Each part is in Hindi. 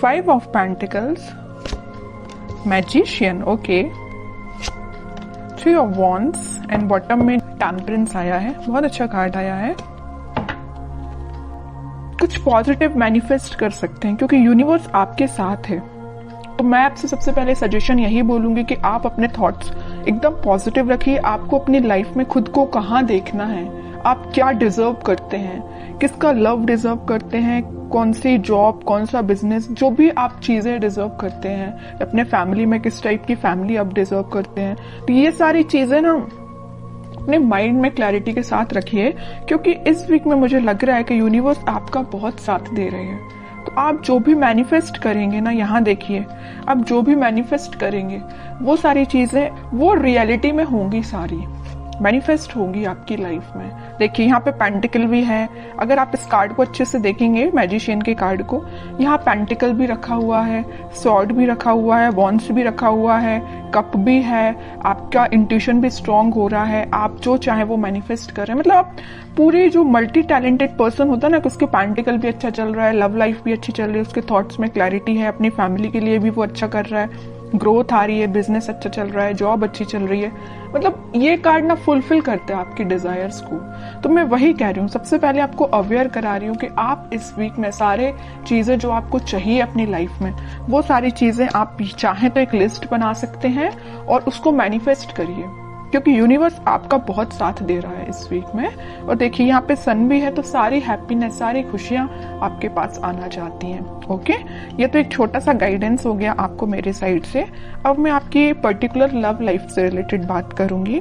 5 of pentacles, magician, okay, 3 of wands and bottom में टेम्परेंस आया है। बहुत अच्छा कार्ड आया है। कुछ पॉजिटिव मैनिफेस्ट कर सकते हैं क्योंकि यूनिवर्स आपके साथ है। तो मैं आपसे सबसे पहले सजेशन यही बोलूंगी कि आप अपने थॉट्स एकदम पॉजिटिव रखिए। आपको अपनी लाइफ में खुद को कहाँ देखना है, आप क्या डिजर्व करते हैं, किसका लव डिजर्व करते हैं, कौन सी जॉब, कौन सा बिजनेस, जो भी आप चीजें डिजर्व करते हैं, अपने फैमिली में किस टाइप की फैमिली आप डिजर्व करते हैं। तो ये सारी चीजें ना अपने माइंड में क्लैरिटी के साथ रखिए क्योंकि इस वीक में मुझे लग रहा है कि यूनिवर्स आपका बहुत साथ दे रहे हैं। तो आप जो भी मैनिफेस्ट करेंगे ना, यहाँ देखिए, आप जो भी मैनिफेस्ट करेंगे वो सारी चीजें वो रियलिटी में होंगी, सारी मैनिफेस्ट होगी आपकी लाइफ में। देखिए यहाँ पे पेंटिकल भी है। अगर आप इस कार्ड को अच्छे से देखेंगे, मैजिशियन के कार्ड को, यहाँ पेंटिकल भी रखा हुआ है, स्वॉर्ड भी रखा हुआ है, वॉन्ड्स भी रखा हुआ है, कप भी है। आपका इंट्यूशन भी स्ट्रांग हो रहा है, आप जो चाहे वो मैनिफेस्ट कर रहे हैं। मतलब आप पूरे जो मल्टी टैलेंटेड पर्सन होता है ना, उसके पेंटिकल भी अच्छा चल रहा है, लव लाइफ भी अच्छी चल रही है, उसके थॉट्स में क्लैरिटी है, अपनी फैमिली के लिए भी वो अच्छा कर रहा है, ग्रोथ आ रही है, बिजनेस अच्छा चल रहा है, जॉब अच्छी चल रही है। मतलब ये कार्ड ना फुलफिल करते हैं आपकी डिजायर्स को। तो मैं वही कह रही हूँ, सबसे पहले आपको अवेयर करा रही हूँ कि आप इस वीक में सारे चीजें जो आपको चाहिए अपनी लाइफ में, वो सारी चीजें आप चाहें तो एक लिस्ट बना सकते हैं और उसको मैनिफेस्ट करिए क्योंकि यूनिवर्स आपका बहुत साथ दे रहा है इस वीक में। और देखिए यहाँ पे सन भी है, तो सारी हैप्पीनेस, सारी खुशियां आपके पास आना चाहती हैं। ओके, ये तो एक छोटा सा गाइडेंस हो गया आपको मेरे साइड से। अब मैं आपकी पर्टिकुलर लव लाइफ से रिलेटेड बात करूंगी।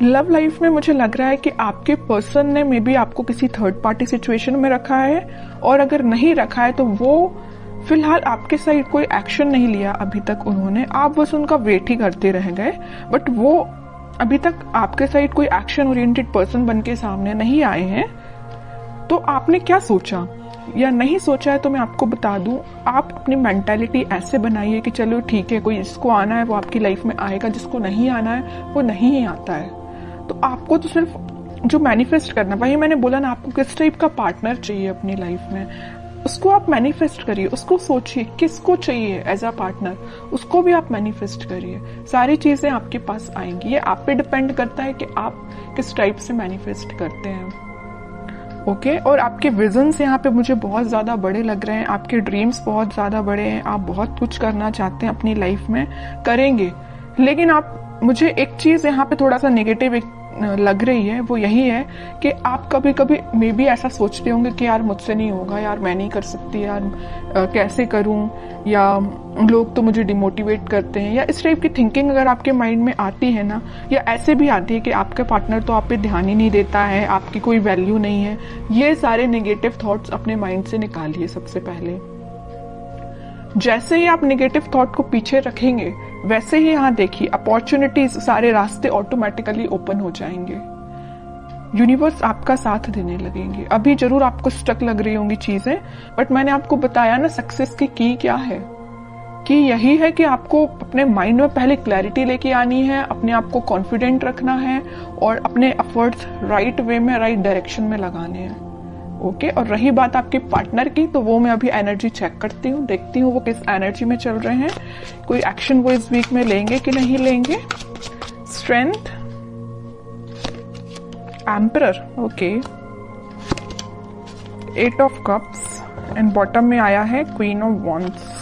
लव लाइफ में मुझे लग रहा है कि आपके पर्सन ने मे बी आपको किसी थर्ड पार्टी सिचुएशन में रखा है, और अगर नहीं रखा है तो वो फिलहाल आपके साइड कोई एक्शन नहीं लिया अभी तक उन्होंने, आप बस उनका वेट ही करते रह गए। बट वो अभी तक आपके साइड कोई एक्शन ओरिएंटेड पर्सन बन के सामने नहीं आए हैं। तो आपने क्या सोचा या नहीं सोचा है तो मैं आपको बता दूं, आप अपनी मेंटालिटी ऐसे बनाइए कि चलो ठीक है, कोई जिसको आना है वो आपकी लाइफ में आएगा, जिसको नहीं आना है वो नहीं ही आता है। तो आपको तो सिर्फ जो मैनिफेस्ट करना, वही मैंने बोला ना, आपको किस टाइप का पार्टनर चाहिए अपनी लाइफ में, उसको आप मैनिफेस्ट करिए, उसको सोचिए किसको चाहिए एज अ पार्टनर, उसको भी आप मैनिफेस्ट करिए। सारी चीजें आपके पास आएंगी। ये आप पे डिपेंड करता है कि आप किस टाइप से मैनिफेस्ट करते हैं। ओके, और आपके विजन्स यहाँ पे मुझे बहुत ज्यादा बड़े लग रहे हैं, आपके ड्रीम्स बहुत ज्यादा बड़े हैं, आप बहुत कुछ करना चाहते हैं अपनी लाइफ में, करेंगे। लेकिन आप, मुझे एक चीज यहाँ पे थोड़ा सा नेगेटिव लग रही है, वो यही है कि आप कभी कभी मे बी ऐसा सोचते होंगे कि यार मुझसे नहीं होगा, यार मैं नहीं कर सकती, यार कैसे करूं, या लोग तो मुझे डिमोटिवेट करते हैं, या इस टाइप की थिंकिंग अगर आपके माइंड में आती है ना, या ऐसे भी आती है कि आपका पार्टनर तो आप पे ध्यान ही नहीं देता है, आपकी कोई वैल्यू नहीं है, ये सारे नेगेटिव थॉट्स अपने माइंड से निकालिए। सबसे पहले जैसे ही आप नेगेटिव थॉट को पीछे रखेंगे, वैसे ही यहाँ देखिए अपॉर्चुनिटीज, सारे रास्ते ऑटोमेटिकली ओपन हो जाएंगे। यूनिवर्स आपका साथ देने लगेंगे। अभी जरूर आपको स्टक लग रही होंगी चीजें, बट मैंने आपको बताया ना सक्सेस की क्या है, कि यही है कि आपको अपने माइंड में पहले क्लैरिटी लेके आनी है, अपने आप को कॉन्फिडेंट रखना है और अपने एफर्ट्स राइट वे में, राइट डायरेक्शन में लगाने हैं। ओके, और रही बात आपके पार्टनर की, तो वो मैं अभी एनर्जी चेक करती हूँ, देखती हूँ वो किस एनर्जी में चल रहे हैं, कोई एक्शन वो इस वीक में लेंगे कि नहीं लेंगे। Strength, emperor, okay, 8 of cups and bottom में आया है क्वीन ऑफ वॉन्ड्स।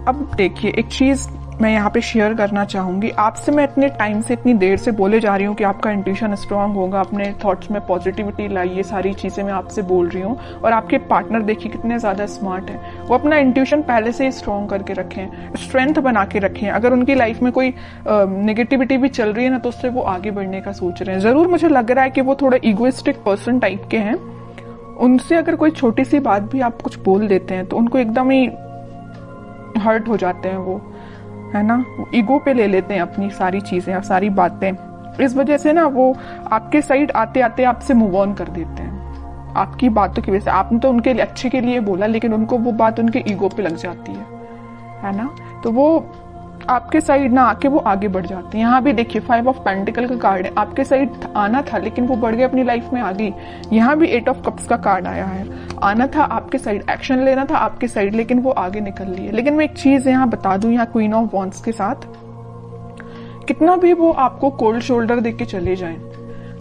अब देखिए एक चीज मैं यहाँ पे शेयर करना चाहूंगी आपसे। मैं इतने टाइम से, इतनी देर से बोले जा रही हूँ कि आपका इंट्यूशन स्ट्रांग होगा, अपने थॉट्स में पॉजिटिविटी लाइए, सारी चीजें मैं आपसे बोल रही हूँ। और आपके पार्टनर देखिए कितने ज्यादा स्मार्ट हैं, वो अपना इंट्यूशन पहले से ही स्ट्रांग करके रखें, स्ट्रेंथ बना के रखें। अगर उनकी लाइफ में कोई नेगेटिविटी भी चल रही है ना, तो उससे वो आगे बढ़ने का सोच रहे हैं। जरूर मुझे लग रहा है कि वो थोड़े इगोइस्टिक पर्सन टाइप के हैं। उनसे अगर कोई छोटी सी बात भी आप कुछ बोल देते हैं तो उनको एकदम ही हर्ट हो जाते हैं, वो है ना, ईगो पे ले लेते हैं अपनी सारी चीजें, सारी बातें। इस वजह से ना वो आपके साइड आते आते आपसे मूव ऑन कर देते हैं आपकी बातों की वजह से। आपने तो उनके अच्छे के लिए बोला, लेकिन उनको वो बात उनके ईगो पे लग जाती है ना। तो वो आपके साइड ना आके वो आगे बढ़ जाते हैं। यहाँ भी देखिए 5 ऑफ पेंटिकल का कार्ड है, आपके साइड आना था लेकिन वो बढ़ गए, अपनी लाइफ में आ गई। यहाँ भी 8 ऑफ कप्स का कार्ड आया है, आना था आपके साइड, एक्शन लेना था आपके साइड, लेकिन वो आगे निकल लिए। लेकिन मैं एक चीज यहाँ बता दूं, यहाँ क्वीन ऑफ वॉन्ड्स के साथ कितना भी वो आपको कोल्ड शोल्डर देके चले जाएं,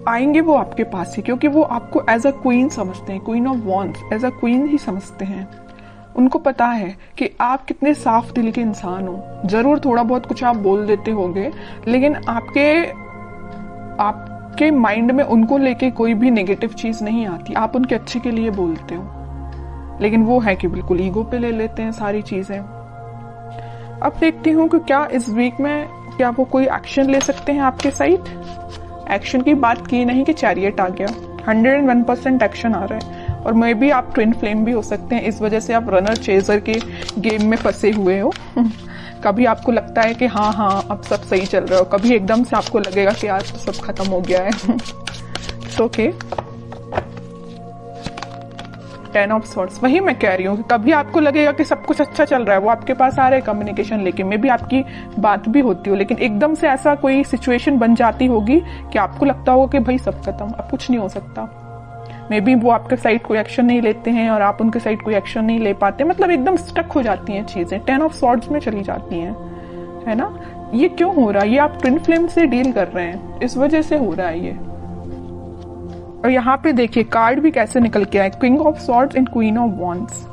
आएंगे वो आपके पास ही, क्योंकि वो आपको एज अ क्वीन समझते हैं, queen of wands as a queen ही समझते हैं। उनको पता है कि आप कितने साफ दिल के इंसान हो। जरूर थोड़ा बहुत कुछ आप बोल देते होंगे, लेकिन आपके माइंड में उनको लेके कोई भी नेगेटिव चीज नहीं आती, आप उनके अच्छे के लिए बोलते हो। लेकिन वो है कि बिल्कुल ईगो पे ले लेते हैं सारी चीजें। अब देखती हूँ कि क्या इस वीक में क्या वो कोई एक्शन ले सकते हैं आपके साइड। एक्शन की बात की नहीं कि चैरियट आ गया, 101% एक्शन आ रहा है। और मे भी आप ट्विन फ्लेम भी हो सकते हैं, इस वजह से आप रनर चेजर के गेम में फंसे हुए हो। कभी आपको लगता है कि हाँ अब सब सही चल रहा हो, कभी एकदम से आपको लगेगा कि आज तो सब खत्म हो गया है। ओके, 10 ऑफ सॉर्ड्स, वही मैं कह रही हूँ कि कभी आपको लगेगा कि सब कुछ अच्छा चल रहा है, वो आपके पास आ रहे हैं कम्युनिकेशन लेके, मे भी आपकी बात भी होती हो, लेकिन एकदम से ऐसा कोई सिचुएशन बन जाती होगी कि आपको लगता होगा कि भाई सब खत्म, अब कुछ नहीं हो सकता। मे बी वो आपके साइड कोई एक्शन नहीं लेते हैं और आप उनके साइड कोई एक्शन नहीं ले पाते, मतलब एकदम स्टक हो जाती हैं चीजें, 10 ऑफ सॉर्ड्स में चली जाती हैं, है ना। ये क्यों हो रहा है? ये आप ट्विन फ्लेम से डील कर रहे हैं, इस वजह से हो रहा है ये। और यहाँ पे देखिए कार्ड भी कैसे निकल के आए, king of swords and queen of wands.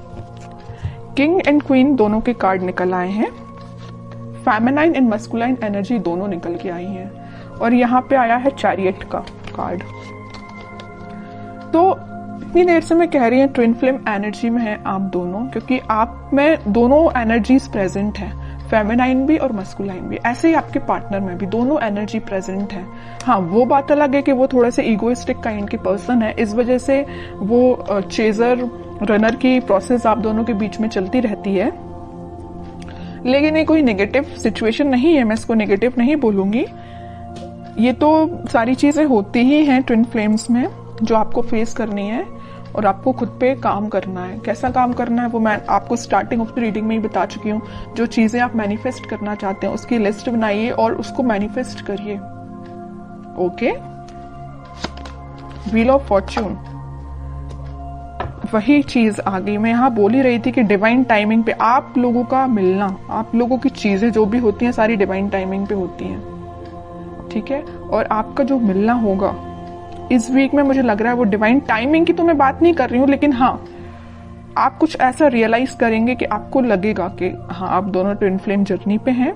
King and queen दोनों के कार्ड निकल आए हैं, फेमिनाइन एंड मस्कुलाइन एनर्जी दोनों निकल के आई हैं। और यहाँ पे आया है चैरियट का कार्ड। तो इतनी देर से मैं कह रही हूँ ट्विन फ्लेम एनर्जी में है आप दोनों, क्योंकि आप में दोनों एनर्जीज प्रेजेंट है, फेमिनाइन भी और मस्कुलाइन भी। ऐसे ही आपके पार्टनर में भी दोनों एनर्जी प्रेजेंट है। हाँ, वो बात अलग है कि वो थोड़े से ईगोइस्टिक काइंड के पर्सन है, इस वजह से वो चेजर रनर की प्रोसेस आप दोनों के बीच में चलती रहती है। लेकिन ये कोई नेगेटिव सिचुएशन नहीं है, मैं इसको नेगेटिव नहीं बोलूंगी। ये तो सारी चीजें होती ही हैं ट्विन फ्लेम्स में, जो आपको फेस करनी है और आपको खुद पे काम करना है। कैसा काम करना है वो मैं आपको स्टार्टिंग ऑफ द रीडिंग में ही बता चुकी हूँ। जो चीजें आप मैनिफेस्ट करना चाहते हैं उसकी लिस्ट बनाइए और उसको मैनिफेस्ट करिए। ओके, व्हील ऑफ फॉर्च्यून, वही चीज आ गई। मैं यहाँ बोल ही रही थी कि डिवाइन टाइमिंग पे आप लोगों का मिलना, आप लोगों की चीजें जो भी होती हैं सारी डिवाइन टाइमिंग पे होती हैं, ठीक है। और आपका जो मिलना होगा इस वीक में, मुझे लग रहा है वो डिवाइन टाइमिंग की तो मैं बात नहीं कर रही हूँ, लेकिन हाँ आप कुछ ऐसा रियलाइज करेंगे कि आपको लगेगा कि हाँ आप दोनों ट्विन फ्लेम जर्नी पे हैं।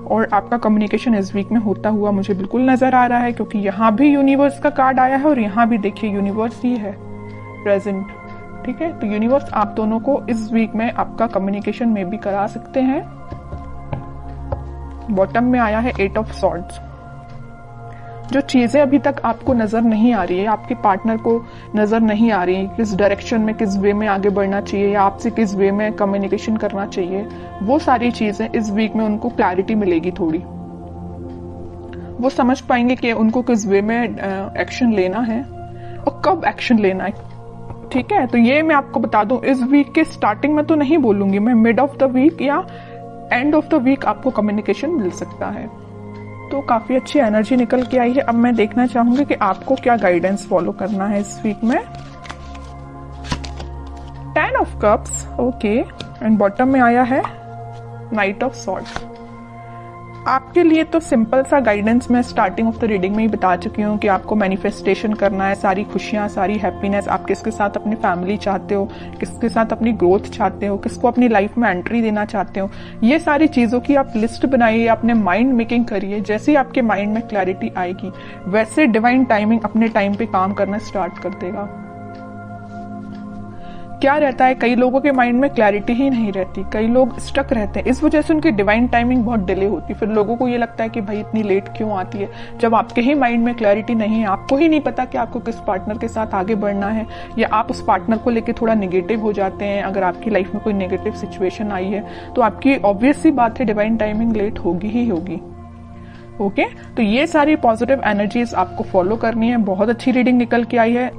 और आपका कम्युनिकेशन इस वीक में होता हुआ मुझे बिल्कुल नजर आ रहा है, क्योंकि यहाँ भी यूनिवर्स का कार्ड आया है और यहाँ भी देखिए यूनिवर्स ही है प्रेजेंट, ठीक है। तो यूनिवर्स आप दोनों को इस वीक में आपका कम्युनिकेशन में भी करा सकते हैं। बॉटम में आया है 8 ऑफ सॉर्ड्स। जो चीजें अभी तक आपको नजर नहीं आ रही है, आपके पार्टनर को नजर नहीं आ रही है, किस डायरेक्शन में, किस वे में आगे बढ़ना चाहिए या आपसे किस वे में कम्युनिकेशन करना चाहिए, वो सारी चीजें इस वीक में उनको क्लैरिटी मिलेगी थोड़ी। वो समझ पाएंगे कि उनको किस वे में एक्शन लेना है और कब एक्शन लेना है, ठीक है। तो ये मैं आपको बता दूं, इस वीक के स्टार्टिंग में तो नहीं बोलूंगी मैं, मिड ऑफ द वीक या एंड ऑफ द वीक आपको कम्युनिकेशन मिल सकता है। तो काफी अच्छी एनर्जी निकल के आई है। अब मैं देखना चाहूंगी कि आपको क्या गाइडेंस फॉलो करना है इस वीक में। 10 of cups, okay, and bottom में आया है नाइट ऑफ सॉर्ड्स। आपके लिए तो सिंपल सा गाइडेंस मैं स्टार्टिंग ऑफ द रीडिंग में ही बता चुकी हूँ कि आपको मैनिफेस्टेशन करना है, सारी खुशियां, सारी हैप्पीनेस। आप किसके साथ अपनी फैमिली चाहते हो, किसके साथ अपनी ग्रोथ चाहते हो, किसको अपनी लाइफ में एंट्री देना चाहते हो, ये सारी चीजों की आप लिस्ट बनाइए, अपने माइंड मेकिंग करिए। जैसे ही आपके माइंड में क्लैरिटी आएगी वैसे डिवाइन टाइमिंग अपने टाइम पे काम करना स्टार्ट कर देगा। क्या रहता है, कई लोगों के माइंड में क्लैरिटी ही नहीं रहती, कई लोग स्टक रहते हैं, इस वजह से उनकी डिवाइन टाइमिंग बहुत डिले होती है। फिर लोगों को ये लगता है कि भाई इतनी लेट क्यों आती है, जब आपके ही माइंड में क्लैरिटी नहीं है, आपको ही नहीं पता कि आपको किस पार्टनर के साथ आगे बढ़ना है, या आप उस पार्टनर को लेकर थोड़ा निगेटिव हो जाते हैं। अगर आपकी लाइफ में कोई नेगेटिव सिचुएशन आई है तो आपकी ऑब्वियस सी बात है डिवाइन टाइमिंग लेट होगी ही होगी। ओके, तो ये सारी पॉजिटिव एनर्जीज आपको फॉलो करनी है। बहुत अच्छी रीडिंग निकल के आई है।